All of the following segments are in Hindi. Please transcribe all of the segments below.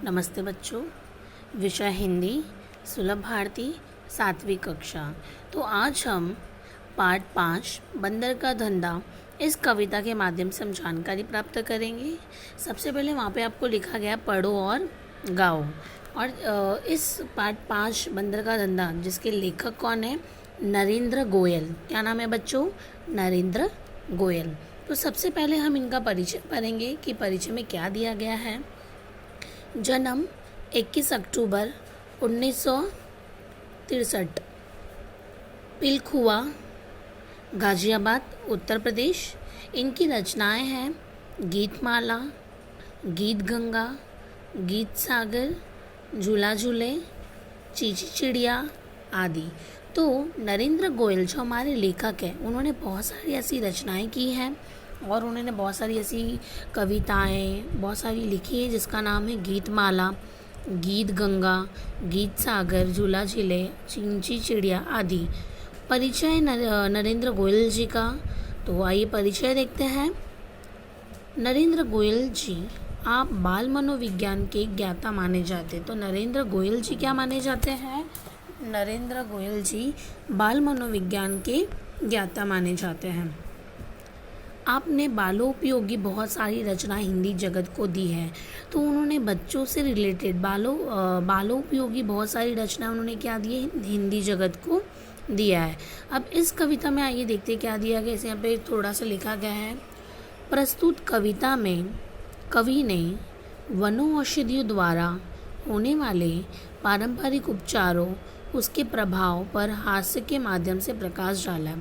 नमस्ते बच्चों। विषय हिंदी, सुलभ भारती, 7वीं कक्षा। तो आज हम पार्ट 5 बंदर का धंधा इस कविता के माध्यम से हम जानकारी प्राप्त करेंगे। सबसे पहले वहाँ पे आपको लिखा गया पढ़ो और गाओ। और इस पार्ट 5 बंदर का धंधा जिसके लेखक कौन है? नरेंद्र गोयल। क्या नाम है बच्चों? नरेंद्र गोयल। तो सबसे पहले हम इनका परिचय पढ़ेंगे कि परिचय में क्या दिया गया है। जन्म 21 अक्टूबर 1963, पिलखुआ, गाजियाबाद, उत्तर प्रदेश। इनकी रचनाएं हैं गीतमाला, गीत गंगा, गीत सागर, झूला झूले, चीची चिड़िया आदि। तो नरेंद्र गोयल जो हमारे लेखक हैं, उन्होंने बहुत सारी ऐसी रचनाएं की हैं और उन्होंने बहुत सारी ऐसी कविताएं बहुत सारी लिखी है जिसका नाम है गीतमाला, गीत गंगा, गीत सागर, झूला झीले, चिंची चिड़िया आदि। परिचय नरेंद्र गोयल जी का। तो आइए परिचय देखते हैं। नरेंद्र गोयल जी आप बाल मनोविज्ञान के ज्ञाता माने जाते हैं। तो नरेंद्र गोयल जी क्या माने जाते हैं? नरेंद्र गोयल जी बाल मनोविज्ञान के ज्ञाता माने जाते हैं। आपने बालोपयोगी बहुत सारी रचना हिंदी जगत को दी है। तो उन्होंने बच्चों से रिलेटेड बालोपयोगी बहुत सारी रचना उन्होंने क्या दी है? हिंदी जगत को दिया है। अब इस कविता में आइए देखते क्या दिया गया। इसे यहाँ पे थोड़ा सा लिखा गया है। प्रस्तुत कविता में कवि ने वनौषधियों द्वारा होने वाले पारंपरिक उपचारों, उसके प्रभाव पर हास्य के माध्यम से प्रकाश डाला।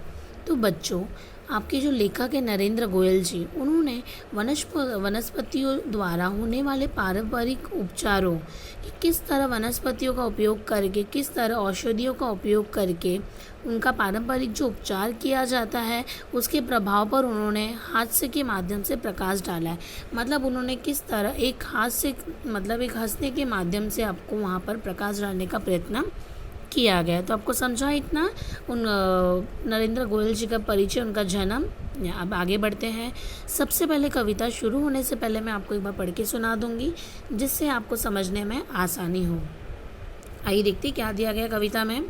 तो बच्चों, आपके जो लेखक है नरेंद्र गोयल जी, उन्होंने वनस्पतियों द्वारा होने वाले पारंपरिक उपचारों कि किस तरह वनस्पतियों का उपयोग करके, किस तरह औषधियों का उपयोग करके उनका पारंपरिक जो उपचार किया जाता है उसके प्रभाव पर उन्होंने हास्य के माध्यम से प्रकाश डाला है। मतलब उन्होंने किस तरह एक हंसने के माध्यम से आपको वहाँ पर प्रकाश डालने का प्रयत्न किया गया। तो आपको समझा इतना उन नरेंद्र गोयल जी का परिचय, उनका जन्म। अब आगे बढ़ते हैं। सबसे पहले कविता शुरू होने से पहले मैं आपको एक बार पढ़ के सुना दूंगी जिससे आपको समझने में आसानी हो। आइए देखते क्या दिया गया कविता में।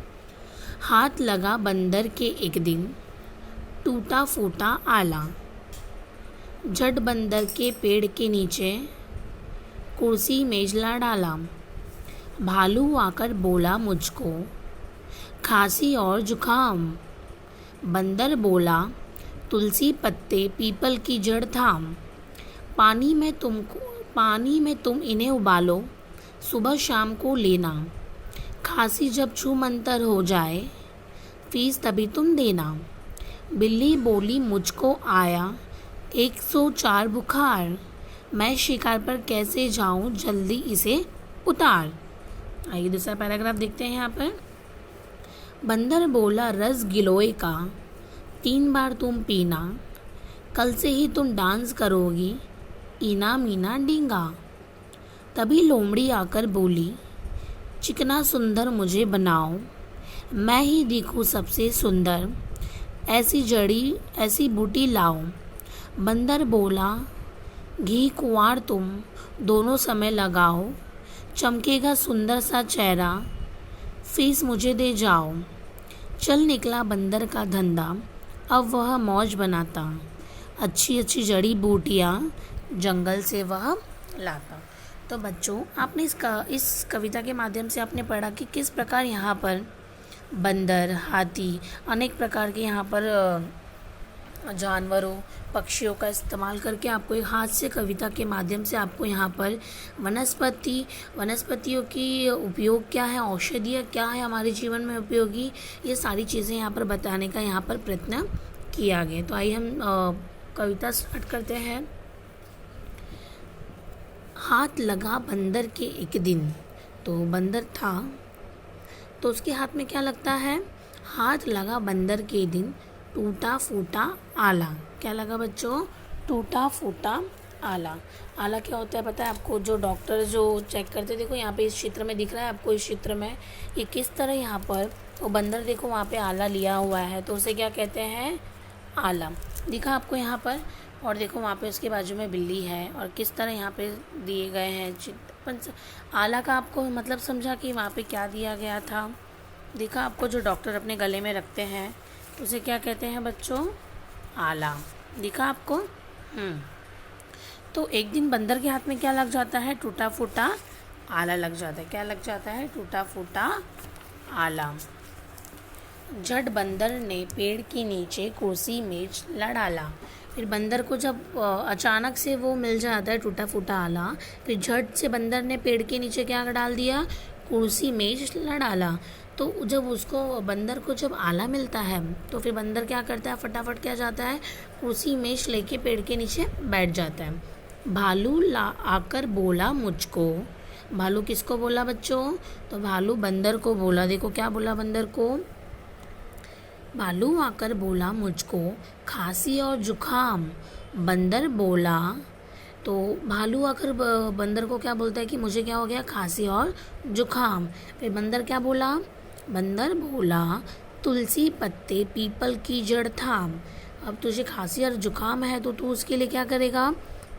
हाथ लगा बंदर के एक दिन, टूटा फूटा आला, झट बंदर के पेड़ के नीचे कुर्सी मेजला डाला। भालू आकर बोला मुझको खांसी और जुखाम। बंदर बोला तुलसी पत्ते पीपल की जड़ थाम। पानी में तुम इन्हें उबालो, सुबह शाम को लेना। खांसी जब छूमंतर हो जाए, फीस तभी तुम देना। बिल्ली बोली मुझको आया 104 बुखार। मैं शिकार पर कैसे जाऊं, जल्दी इसे उतार। आइए दूसरा पैराग्राफ देखते हैं यहाँ पर। बंदर बोला रस गिलोय का 3 बार तुम पीना। कल से ही तुम डांस करोगी, ईना मीना डींगा। तभी लोमड़ी आकर बोली चिकना सुंदर मुझे बनाओ, मैं ही दिखूं सबसे सुंदर। ऐसी बूटी लाओ। बंदर बोला घी कुंवार तुम दोनों समय लगाओ, चमकेगा सुंदर सा चेहरा, फीस मुझे दे जाओ। चल निकला बंदर का धंधा, अब वह मौज बनाता। अच्छी अच्छी जड़ी बूटियाँ जंगल से वह लाता। तो बच्चों, आपने इस कविता के माध्यम से आपने पढ़ा कि किस प्रकार यहाँ पर बंदर, हाथी, अनेक प्रकार के यहाँ पर जानवरों, पक्षियों का इस्तेमाल करके आपको एक हास्य कविता के माध्यम से आपको यहाँ पर वनस्पतियों की उपयोग क्या है, औषधियाँ क्या है हमारे जीवन में उपयोगी, ये सारी चीज़ें यहाँ पर बताने का यहाँ पर प्रयत्न किया गया। तो आइए हम कविता स्टार्ट करते हैं। हाथ लगा बंदर के एक दिन। तो बंदर था तो उसके हाथ में क्या लगता है? हाथ लगा बंदर के दिन, टूटा फूटा आला। क्या लगा बच्चों? टूटा फूटा आला। आला क्या होता है पता है आपको? जो डॉक्टर जो चेक करते, देखो यहाँ पे इस चित्र में दिख रहा है आपको, इस चित्र में ये किस तरह यहाँ पर वो बंदर देखो वहाँ पे आला लिया हुआ है, तो उसे क्या कहते हैं? आला। दिखा आपको यहाँ पर। और देखो वहाँ पे उसके बाजू में बिल्ली है, और किस तरह यहाँ पे दिए गए हैं आला का आपको मतलब समझा कि वहाँ पे क्या दिया गया था। देखा आपको जो डॉक्टर अपने गले में रखते हैं उसे क्या कहते हैं बच्चों? आला। दिखा आपको? तो एक दिन बंदर के हाथ में क्या लग जाता है? टूटा फूटा आला लग जाता है। क्या लग जाता है? टूटा फूटा आला। झट बंदर ने पेड़ के नीचे कुर्सी मेज ला डाला। फिर बंदर को जब अचानक से वो मिल जाता है टूटा फूटा आला, फिर झट से बंदर ने पेड़ के नीचे क्या डाल दिया? कुर्सी मेज ला डाला। तो जब उसको बंदर को जब आला मिलता है तो फिर बंदर क्या करता है? फटाफट क्या जाता है? कुर्सी मेज लेके पेड़ के नीचे बैठ जाता है। भालू आकर बोला मुझको। भालू किसको बोला बच्चों? तो भालू बंदर को बोला। देखो क्या बोला बंदर को? भालू आकर बोला मुझको खांसी और जुखाम। बंदर बोला, तो भालू आकर बंदर को क्या बोलता है कि मुझे क्या हो गया? खांसी और जुखाम। फिर बंदर क्या बोला? बंदर बोला तुलसी पत्ते पीपल की जड़ थाम। अब तुझे खांसी और जुखाम है तो तू उसके लिए क्या करेगा?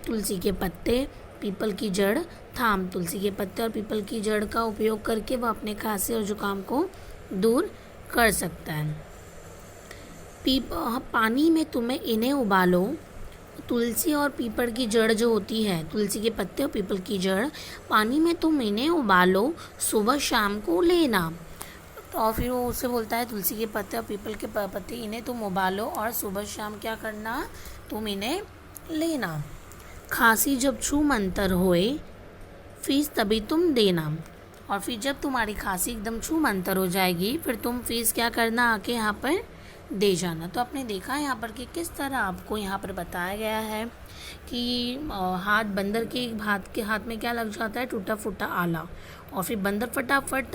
तुलसी के पत्ते पीपल की जड़ थाम। तुलसी के पत्ते और पीपल की जड़ का उपयोग करके वह अपने खांसी और जुकाम को दूर कर सकता है। पानी में तुम्हें इन्हें उबालो। तुलसी और पीपल की जड़ जो होती है, तुलसी के पत्ते और पीपल की जड़, पानी में तुम इन्हें उबालो, सुबह शाम को लेना। तो और फिर वो उससे बोलता है तुलसी के पत्ते और पीपल के पत्ते इन्हें तुम उबालो और सुबह शाम क्या करना? तुम इन्हें लेना। खांसी जब छू मंतर होए, फीस तभी तुम देना। और फिर जब तुम्हारी खांसी एकदम छू मंतर हो जाएगी, फिर तुम फीस क्या करना? आके यहाँ पर दे जाना। तो आपने देखा यहाँ पर कि किस तरह आपको यहाँ पर बताया गया है कि बंदर के हाथ में क्या लग जाता है? टूटा फूटा आला। और फिर बंदर फटाफट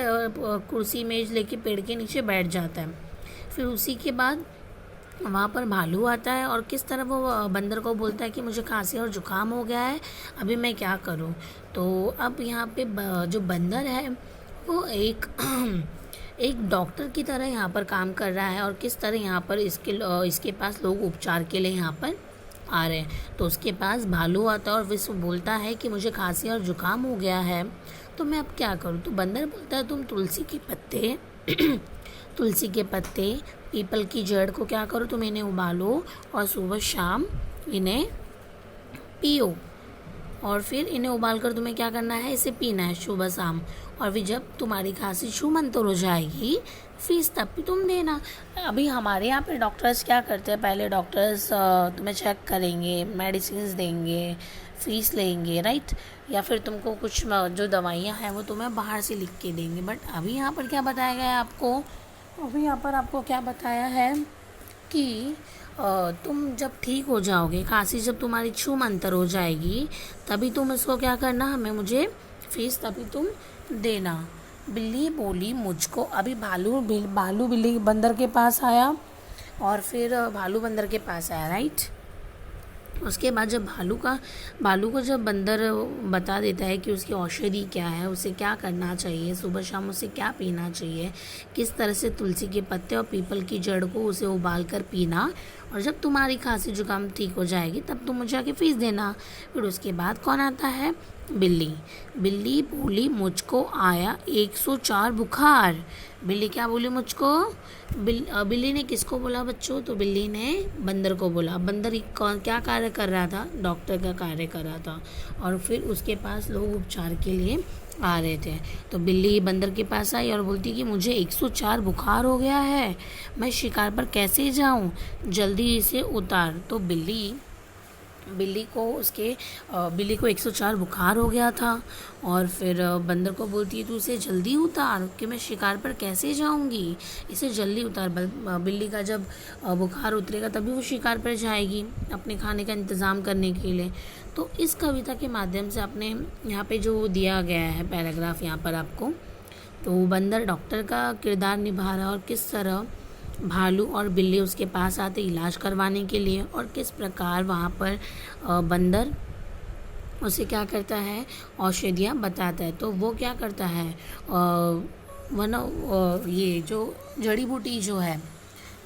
कुर्सी मेज लेके पेड़ के नीचे बैठ जाता है। फिर उसी के बाद वहाँ पर भालू आता है और किस तरह वो बंदर को बोलता है कि मुझे खांसी और जुकाम हो गया है, अभी मैं क्या करूँ। तो अब यहाँ पे जो बंदर है वो एक डॉक्टर की तरह यहाँ पर काम कर रहा है, और किस तरह यहाँ पर इसके पास लोग उपचार के लिए यहाँ पर आ रहे हैं। तो उसके पास भालू आता है और विश्व बोलता है कि मुझे खांसी और जुकाम हो गया है, तो मैं अब क्या करूँ। तो बंदर बोलता है तुम तुलसी के पत्ते पीपल की जड़ को क्या करो? तुम इन्हें उबालो और सुबह शाम इन्हें पियो। और फिर इन्हें उबाल कर तुम्हें क्या करना है? इसे पीना है सुबह शाम। और फिर जब तुम्हारी खांसी छू मंतर हो जाएगी, फीस तब भी तुम देना। अभी हमारे यहाँ पे डॉक्टर्स क्या करते हैं? पहले डॉक्टर्स तुम्हें चेक करेंगे, मेडिसिन देंगे, फीस लेंगे, राइट? या फिर तुमको कुछ जो दवाइयाँ हैं वो तुम्हें बाहर से लिख के देंगे। बट अभी यहाँ पर क्या बताया गया है आपको? अभी यहाँ पर आपको क्या बताया है कि तुम जब ठीक हो जाओगे, खांसी जब तुम्हारी छू मंतर हो जाएगी, तभी तुम इसको क्या करना? मुझे फीस तभी तुम देना। बिल्ली बोली मुझको। अभी भालू बिल्ली बंदर के पास आया, और फिर भालू बंदर के पास आया, राइट? उसके बाद जब भालू को जब बंदर बता देता है कि उसकी औषधि क्या है, उसे क्या करना चाहिए, सुबह शाम उसे क्या पीना चाहिए, किस तरह से तुलसी के पत्ते और पीपल की जड़ को उसे उबाल कर पीना, और जब तुम्हारी खांसी जुकाम ठीक हो जाएगी तब तुम मुझे आके फीस देना। फिर उसके बाद कौन आता है? बिल्ली बोली मुझको आया 104 बुखार। बिल्ली क्या बोली मुझको? बिल्ली ने किसको बोला बच्चों? तो बिल्ली ने बंदर को बोला। बंदर क्या कार्य कर रहा था? डॉक्टर का कार्य कर रहा था। और फिर उसके पास लोग उपचार के लिए आ रहे थे। तो बिल्ली बंदर के पास आई और बोलती कि मुझे 104 बुखार हो गया है, मैं शिकार पर कैसे जाऊं, जल्दी इसे उतार। तो बिल्ली को 104 बुखार हो गया था, और फिर बंदर को बोलती है तू इसे जल्दी उतार कि मैं शिकार पर कैसे जाऊंगी, इसे जल्दी उतार। बिल्ली का जब बुखार उतरेगा तभी वो शिकार पर जाएगी अपने खाने का इंतज़ाम करने के लिए। तो इस कविता के माध्यम से आपने यहाँ पे जो दिया गया है पैराग्राफ यहाँ पर आपको, तो बंदर डॉक्टर का किरदार निभा रहा है, और किस तरह भालू और बिल्ली उसके पास आते इलाज करवाने के लिए, और किस प्रकार वहाँ पर बंदर उसे क्या करता है? औषधियाँ बताता है। तो वो क्या करता है? ये जो जड़ी बूटी जो है,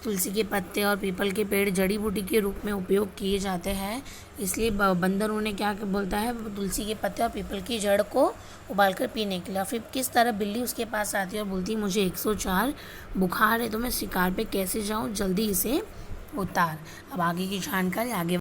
तुलसी के पत्ते और पीपल के पेड़ जड़ी बूटी के रूप में उपयोग किए जाते हैं, इसलिए बंदर उन्हें क्या बोलता है, तुलसी के पत्ते और पीपल की जड़ को उबालकर पीने के लिए। और फिर किस तरह बिल्ली उसके पास आती है और बोलती है मुझे 104 बुखार है, तो मैं शिकार पे कैसे जाऊँ, जल्दी इसे उतार। अब आगे की जानकारी आगे